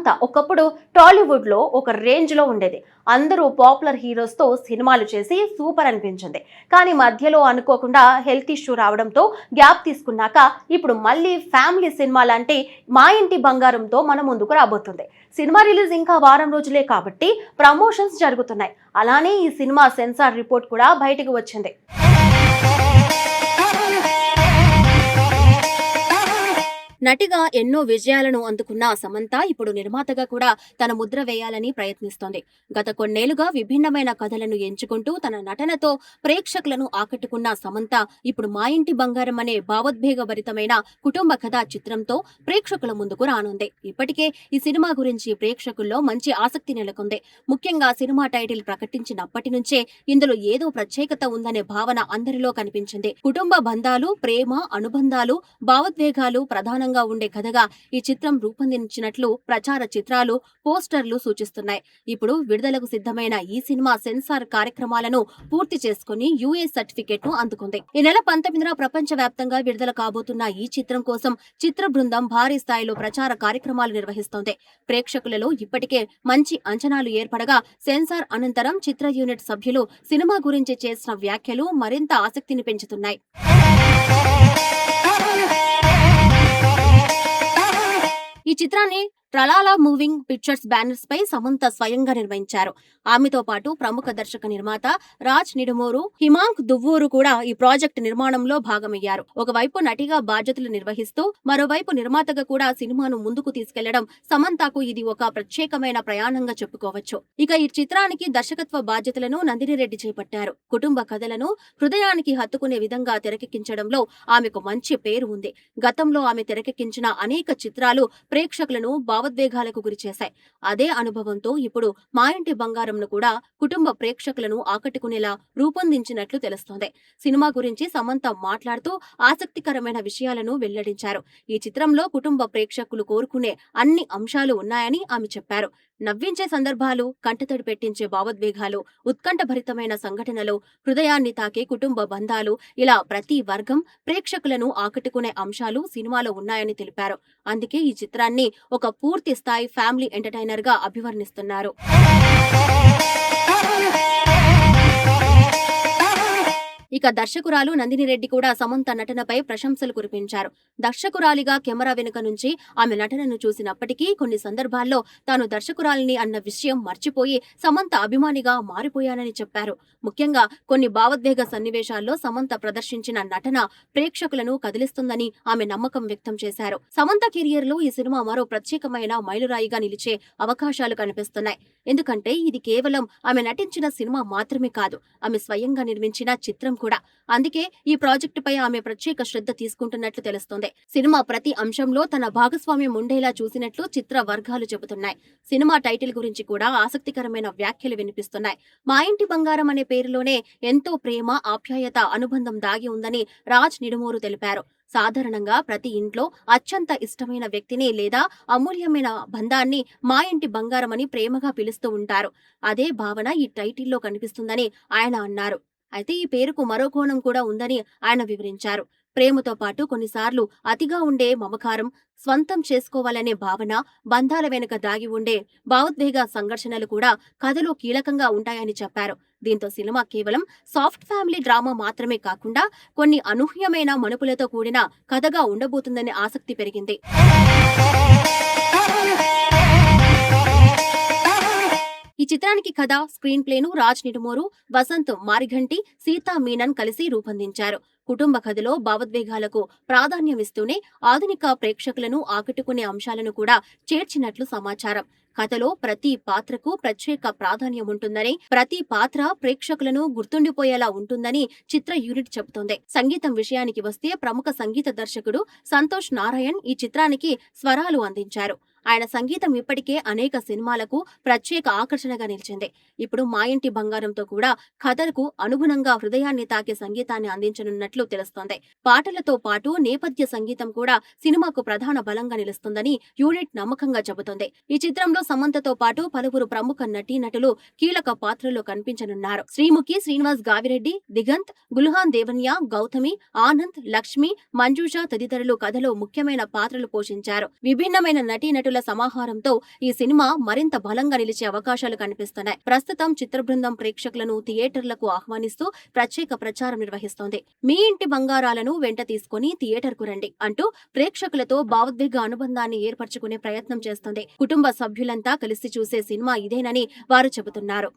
సమంత ఒకప్పుడు టాలీవుడ్ లో ఒక రేంజ్ లో ఉండేది. అందరూ పాపులర్ హీరోస్ తో సినిమాలు చేసి సూపర్ అనిపించింది. కానీ మధ్యలో అనుకోకుండా హెల్త్ ఇష్యూ రావడంతో గ్యాప్ తీసుకున్నాక ఇప్పుడు మళ్ళీ ఫ్యామిలీ సినిమాలంటే మా ఇంటి బంగారంతో మన ముందుకు రాబోతుంది. సినిమా రిలీజ్ ఇంకా వారం రోజులే కాబట్టి ప్రమోషన్స్ జరుగుతున్నాయి. అలానే ఈ సినిమా సెన్సార్ రిపోర్ట్ కూడా బయటకు వచ్చింది. నటిగా ఎన్నో విజయాలను అందుకున్న సమంత ఇప్పుడు నిర్మాతగా కూడా తన ముద్ర వేయాలని ప్రయత్నిస్తోంది. గత కొన్నేళ్లుగా విభిన్నమైన కథలను ఎంచుకుంటూ తన నటనతో ప్రేక్షకులను ఆకట్టుకున్న సమంత ఇప్పుడు మా ఇంటి బంగారం అనే భావోద్వేగభరితమైన కుటుంబ కథా చిత్రంతో ప్రేక్షకుల ముందుకు రానుంది. ఇప్పటికే ఈ సినిమా గురించి ప్రేక్షకుల్లో మంచి ఆసక్తి నెలకొంది. ముఖ్యంగా సినిమా టైటిల్ ప్రకటించినప్పటి నుంచే ఇందులో ఏదో ప్రత్యేకత ఉందనే భావన అందరిలో కనిపించింది. కుటుంబ బంధాలు, ప్రేమ, అనుబంధాలు, భావోద్వేగాలు ప్రధానంగా ఉండే కథగా ఈ చిత్రం రూపొందించినట్లు ప్రచార చిత్రాలు, పోస్టర్లు సూచిస్తున్నాయి. ఇప్పుడు విడుదలకు సిద్ధమైన ఈ సినిమా సెన్సార్ కార్యక్రమాలను పూర్తి చేసుకుని యుఏ సర్టిఫికెట్ ను అందుకుంది. ఈ నెల 19న ప్రపంచ వ్యాప్తంగా విడుదల కాబోతున్న ఈ చిత్రం కోసం చిత్ర బృందం భారీ స్థాయిలో ప్రచార కార్యక్రమాలు నిర్వహిస్తోంది. ప్రేక్షకులలో ఇప్పటికే మంచి అంచనాలు ఏర్పడగా సెన్సార్ అనంతరం చిత్ర యూనిట్ సభ్యులు సినిమా గురించి చేసిన వ్యాఖ్యలు మరింత ఆసక్తిని పెంచుతున్నాయి. ఈ చిత్రాన్ని ట్రలాలా మూవింగ్ పిక్చర్స్ బ్యానర్స్ పై సమంత స్వయంగా నిర్వహించారు. ఆమెతో పాటు ప్రముఖ దర్శక నిర్మాత రాజ్ నిడుమూరు, హిమాంక్ దువ్వూరు కూడా ఈ ప్రాజెక్ట్ నిర్మాణంలో భాగమయ్యారు. ఒకవైపు నటిగా బాధ్యతలు నిర్వహిస్తూ మరోవైపు నిర్మాతగా కూడా సినిమాను ముందుకు తీసుకెళ్లడం సమంతకు ఇది ఒక ప్రత్యేకమైన ప్రయాణంగా చెప్పుకోవచ్చు. ఇక ఈ చిత్రానికి దర్శకత్వ బాధ్యతలను నందిని రెడ్డి చేపట్టారు. కుటుంబ కథలను హృదయానికి హత్తుకునే విధంగా తెరకెక్కించడంలో ఆమెకు మంచి పేరు ఉంది. గతంలో ఆమె తెరకెక్కించిన అనేక చిత్రాలు ప్రేక్షకులను భావోద్వేగాలకు గురిచేశాయి. అదే అనుభవంతో ఇప్పుడు మా ఇంటి బంగారంను కూడా కుటుంబ ప్రేక్షకులను ఆకట్టుకునేలా రూపొందించినట్లు తెలుస్తోంది. సినిమా గురించి సమంత మాట్లాడుతూ ఆసక్తికరమైన విషయాలను వెల్లడించారు. ఈ చిత్రంలో కుటుంబ ప్రేక్షకులు కోరుకునే అన్ని అంశాలు ఉన్నాయని ఆమె చెప్పారు. నవ్వించే సందర్భాలు, కంటతడి పెట్టించే భావోద్వేగాలు, ఉత్కంఠభరితమైన సంఘటనలు, హృదయాన్ని తాకే కుటుంబ బంధాలు, ఇలా ప్రతి వర్గం ప్రేక్షకులను ఆకట్టుకునే అంశాలు సినిమాలో ఉన్నాయని తెలిపారు. అందుకే ఈ చిత్రాన్ని ఒక పూర్తి స్థాయి ఫ్యామిలీ ఎంటర్టైనర్ గా అభివర్ణిస్తున్నారు. ఇక దర్శకురాలు నందిని రెడ్డి కూడా సమంత నటనపై ప్రశంసలు కురిపించారు. దర్శకురాలిగా కెమెరా వెనుక నుంచి ఆమె నటనను చూసినప్పటికీ కొన్ని సందర్భాల్లో తాను దర్శకురాలిని అన్న విషయం మర్చిపోయి సమంత అభిమానిగా మారిపోయానని చెప్పారు. ముఖ్యంగా కొన్ని భావోద్వేగ సన్నివేశాల్లో సమంత ప్రదర్శించిన నటన ప్రేక్షకులను కదిలిస్తుందని ఆమె నమ్మకం వ్యక్తం చేశారు. సమంత కెరియర్ లో ఈ సినిమా మరో ప్రత్యేకమైన మైలురాయిగా నిలిచే అవకాశాలు కనిపిస్తున్నాయి. ఎందుకంటే ఇది కేవలం ఆమె నటించిన సినిమా మాత్రమే కాదు, ఆమె స్వయంగా నిర్మించిన చిత్రం కూడా. అందుకే ఈ ప్రాజెక్టుపై ఆమె ప్రత్యేక శ్రద్ధ తీసుకుంటున్నట్లు తెలుస్తోంది. సినిమా ప్రతి అంశంలో తన భాగస్వామ్యం ఉండేలా చూసినట్లు చిత్ర వర్గాలు చెబుతున్నాయి. సినిమా టైటిల్ గురించి కూడా ఆసక్తికరమైన వ్యాఖ్యలు వినిపిస్తున్నాయి. మా ఇంటి బంగారం అనే పేరులోనే ఎంతో ప్రేమ, ఆప్యాయత, అనుబంధం దాగి ఉందని రాజ్ నిడుమూరు తెలిపారు. సాధారణంగా ప్రతి ఇంట్లో అత్యంత ఇష్టమైన వ్యక్తిని లేదా అమూల్యమైన బంధాన్ని మా ఇంటి బంగారం అని ప్రేమగా పిలుస్తూ ఉంటారు. అదే భావన ఈ టైటిల్లో కనిపిస్తుందని ఆయన అన్నారు. అయితే ఈ పేరుకు మరో కోణం కూడా ఉందని ఆయన వివరించారు. ప్రేమతో పాటు కొన్నిసార్లు అతిగా ఉండే మమకారం, స్వంతం చేసుకోవాలనే భావన, బంధాల వెనుక దాగి ఉండే భావోద్వేగ సంఘర్షణలు కూడా కథలో కీలకంగా ఉంటాయని చెప్పారు. దీంతో సినిమా కేవలం సాఫ్ట్ ఫ్యామిలీ డ్రామా మాత్రమే కాకుండా కొన్ని అనూహ్యమైన మలుపులతో కూడిన కథగా ఉండబోతుందనే ఆసక్తి పెరిగింది. ఈ చిత్రానికి కథ, స్క్రీన్ ప్లేను రాజ్ నిడుమూరు, వసంత్ మారిఘంటి, సీతా మీనన్ కలిసి రూపొందించారు. కుటుంబ కథలో భావోద్వేగాలకు ప్రాధాన్యమిస్తూనే ఆధునిక ప్రేక్షకులను ఆకట్టుకునే అంశాలను కూడా చేర్చినట్లు సమాచారం. కథలో ప్రతి పాత్రకు ప్రత్యేక ప్రాధాన్యం ఉంటుందని, ప్రతి పాత్ర ప్రేక్షకులను గుర్తుండిపోయేలా ఉంటుందని చిత్ర యూనిట్ చెబుతోంది. సంగీతం విషయానికి వస్తే ప్రముఖ సంగీత దర్శకుడు సంతోష్ నారాయణ్ ఈ చిత్రానికి స్వరాలు అందించారు. ఆయన సంగీతం ఇప్పటికే అనేక సినిమాలకు ప్రత్యేక ఆకర్షణగా నిలిచింది. ఇప్పుడు మా ఇంటి బంగారంతో కూడా కథలకు అనుగుణంగా హృదయాన్ని తాకే సంగీతాన్ని అందించనున్నట్లు తెలుస్తోంది. పాటలతో పాటు నేపథ్య సంగీతం కూడా సినిమాకు ప్రధాన బలంగా నిలుస్తుందని యూనిట్ నమ్మకంగా చెబుతోంది. ఈ చిత్రంలో సమంతతో పాటు పలువురు ప్రముఖ నటీనటులు కీలక పాత్రల్లో కనిపించనున్నారు. శ్రీముఖి, శ్రీనివాస్ గావిరెడ్డి, దిగంత్, గుల్హాన్ దేవన్య, గౌతమి, ఆనంద్, లక్ష్మి, మంజుష తదితరులు కథలో ముఖ్యమైన పాత్రలు పోషించారు. విభిన్నమైన నటీనటులు నటుల సమాహారంతో ఈ సినిమా మరింత బలంగా నిలిచే అవకాశాలు కనిపిస్తున్నాయి. ప్రస్తుతం చిత్ర బృందం ప్రేక్షకులను థియేటర్లకు ఆహ్వానిస్తూ ప్రత్యేక ప్రచారం నిర్వహిస్తోంది. మీ ఇంటి బంగారాలను వెంట తీసుకుని థియేటర్కు రండి అంటూ ప్రేక్షకులతో భావోద్వేగ అనుబంధాన్ని ఏర్పరచుకునే ప్రయత్నం చేస్తోంది. కుటుంబ సభ్యులంతా కలిసి చూసే సినిమా ఇదేనని వారు చెబుతున్నారు.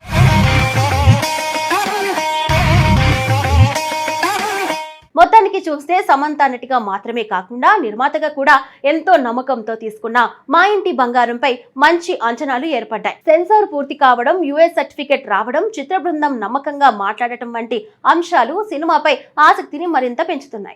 మొత్తానికి చూస్తే సమంత నటిగా మాత్రమే కాకుండా నిర్మాతగా కూడా ఎంతో నమ్మకంతో తీసుకున్న మా ఇంటి బంగారంపై మంచి అంచనాలు ఏర్పడ్డాయి. సెన్సార్ పూర్తి కావడం, యుఎస్ సర్టిఫికెట్ రావడం, చిత్ర బృందం నమ్మకంగా మాట్లాడటం వంటి అంశాలు సినిమాపై ఆసక్తిని మరింత పెంచుతున్నాయి.